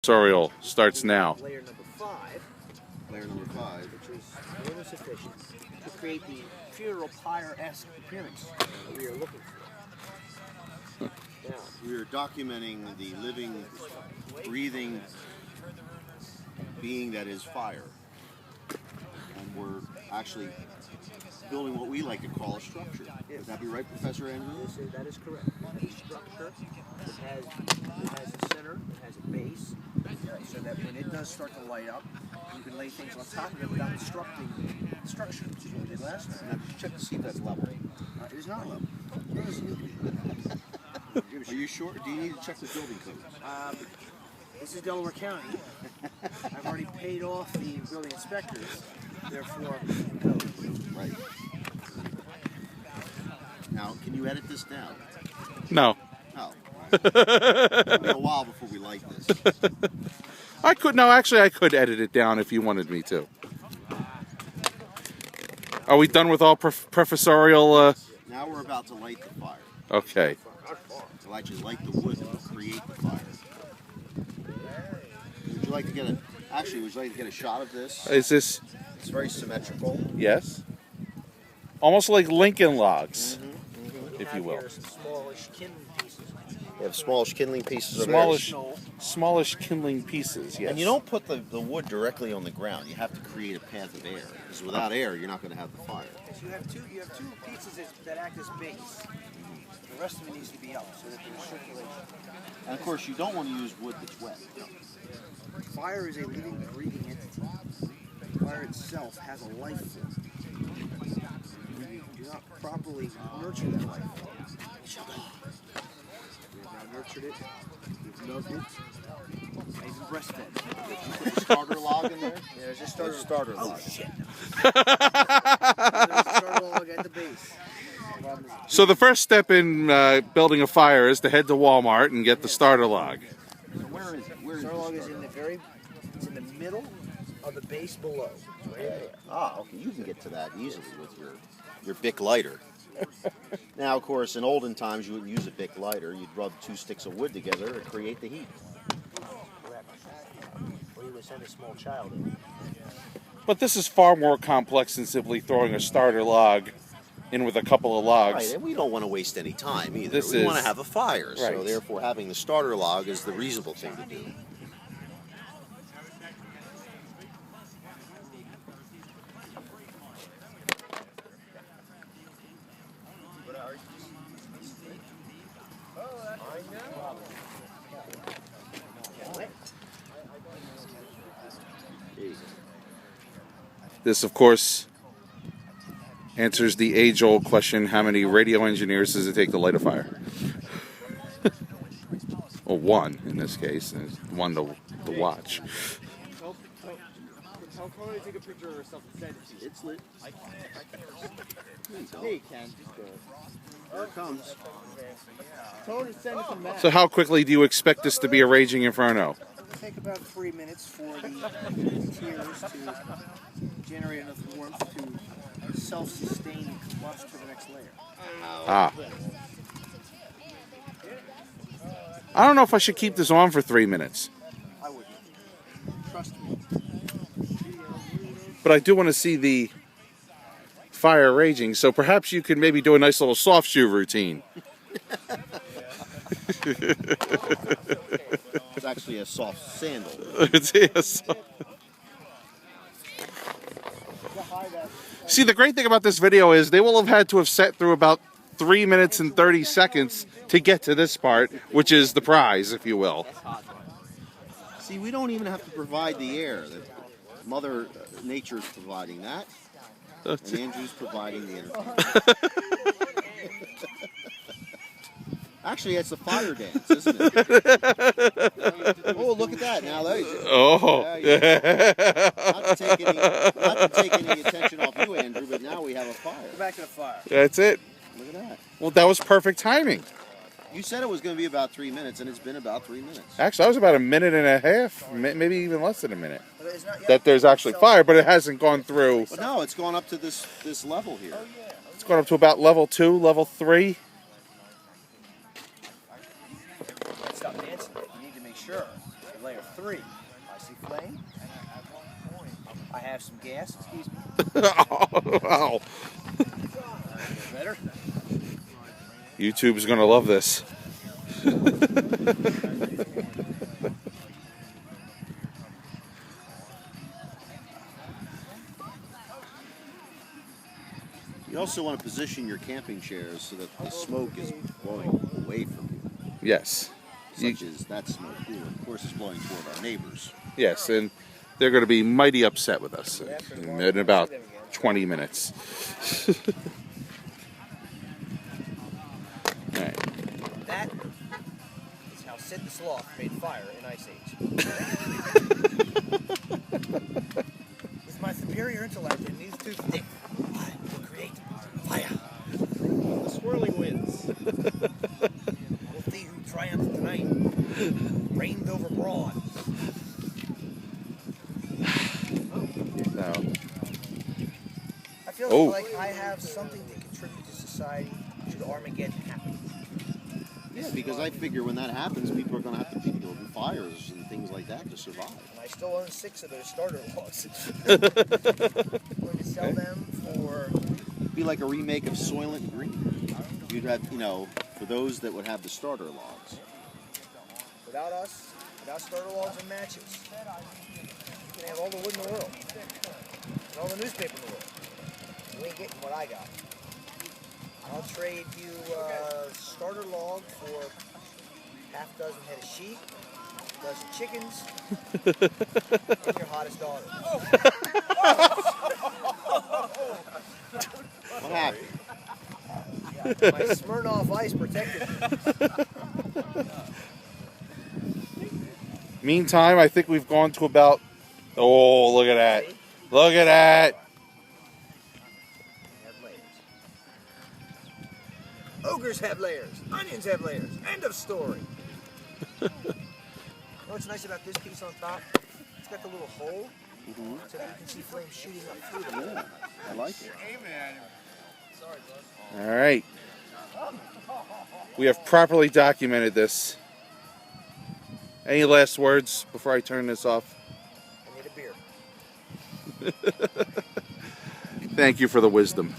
Professorial starts now. Layer number 5. Layer number 5. Which is more than sufficient to create the funeral pyre-esque appearance that we are looking for. Now, we are documenting the living, breathing being that is fire. And we're actually building what we like to call a structure. Would that be right, Professor Andrew? That is correct. A structure that has a center, it has a base, so that when it does start to light up, you can lay things on top of it without obstructing the structure, which is what we did last time. Now, check to see if that's level. It is not level. It doesn't need to be. Are you sure? Do you need to check the building codes? This is Delaware County. I've already paid off the building inspectors, therefore, code. Right. Now, can you edit this down? No. Oh. It'll be a while before we like this. I could, no, actually I could edit it down if you wanted me to. Are we done with all professorial? Now we're about to light the fire. Okay. We'll actually light the wood and create the fire. Would you like to get a, actually, would you like to get a shot of this? Is this? It's very symmetrical. Yes. Almost like Lincoln logs, if you will. Smallish kindling pieces. We have smallish kindling pieces. Smallish kindling pieces, yes. And you don't put the wood directly on the ground. You have to create a path of air. Because without air, you're not going to have the fire. So you have two pieces that act as base. The rest of it needs to be up so that there's circulation. And of course, you don't want to use wood that's wet. Fire is a living, breathing entity. Fire itself has a life form. You do not properly nurture that life form. We have now nurtured it. We've loved it. I even breastfed. Did you put the starter log in there? Yeah, there's a starter log. Oh, shit. There's a starter log at the base. So the first step in building a fire is to head to Walmart and get the starter log. So where is it? Where is The starter log is it? it's in the middle of the base below. Right there. Ah, okay. You can get to that easily with your Bic lighter. Now, of course, in olden times, you wouldn't use a Bic lighter. You'd rub 2 sticks of wood together to create the heat. Or you would send a small child in. But this is far more complex than simply throwing a starter log in with a couple of logs. Right, and we don't want to waste any time either. This we is- want to have a fire, so right. therefore having the starter log is the reasonable thing to do. This, of course, answers the age-old question, how many radio engineers does it take to light a fire? Well, one in this case, and one to watch. Tell Connie to take a picture of herself and send it to you. It's lit. Hey, Ken. Here it comes. Tell her to send it to Matt. So how quickly do you expect this to be a raging inferno? It'll take about 3 minutes for the tears to generate enough warmth to self-sustain and combust to the next layer. Ah. I don't know if I should keep this on for 3 minutes. I wouldn't. Trust me. But I do want to see the fire raging, so perhaps you could maybe do a nice little soft shoe routine. It's actually a soft sandal. Yes. See, the great thing about this video is they will have had to have sat through about 3 minutes and 30 seconds to get to this part, which is the prize, if you will. See, we don't even have to provide the air. Mother Nature is providing that, and Andrew's providing the entertainment. Actually, it's a fire dance, isn't it? Oh, look at that! Now, there you go. Oh. Not to take any attention off you, Andrew, but now we have a fire. Go back to the fire. That's it. Look at that. Well, that was perfect timing. You said it was going to be about 3 minutes, and it's been about 3 minutes. Actually, that was about a minute and a half, maybe even less than a minute. But it's not yet. That there's actually fire, but it hasn't gone through. But no, it's gone up to this level here. It's gone up to about level 2, level 3. Stop dancing. You need to make sure layer 3. I see flame. I have some gas. Excuse me. Wow. Better? YouTube's gonna love this. You also want to position your camping chairs so that the smoke is blowing away from you, Yes. such as that smoke here. Of course, is blowing toward our neighbors. Yes, and they're going to be mighty upset with us in about 20 minutes. All right. That is how Sid the Sloth made fire in Ice Age. With my superior intellect and these two sticks, I will create fire. The swirling winds. We'll see who triumphs tonight. Reigns over broad. Now, I feel Oh. like I have something to contribute to society should Armageddon happen. Yeah, because I figure when that happens, people are going to have to be building fires and things like that to survive. And I still own 6 of those starter logs. I'm going to sell them for... It'd be like a remake of Soylent Green. You'd have, for those that would have the starter logs. Without us, without starter logs and matches, you can have all the wood in the world. And all the newspaper in the world. You ain't getting what I got. I'll trade you a starter log for half dozen head of sheep, a dozen chickens, and your hottest daughter. What happened? My Smirnoff Ice protected me. meantime, I think we've gone to about... Oh, look at that. Look at that. Have layers. Ogres have layers. Onions have layers. End of story. You know what's nice about this piece on top? It's got the little hole so that you can see flames shooting up through the hole. Yeah, I like it. All right. We have properly documented this. Any last words before I turn this off? I need a beer. Thank you for the wisdom.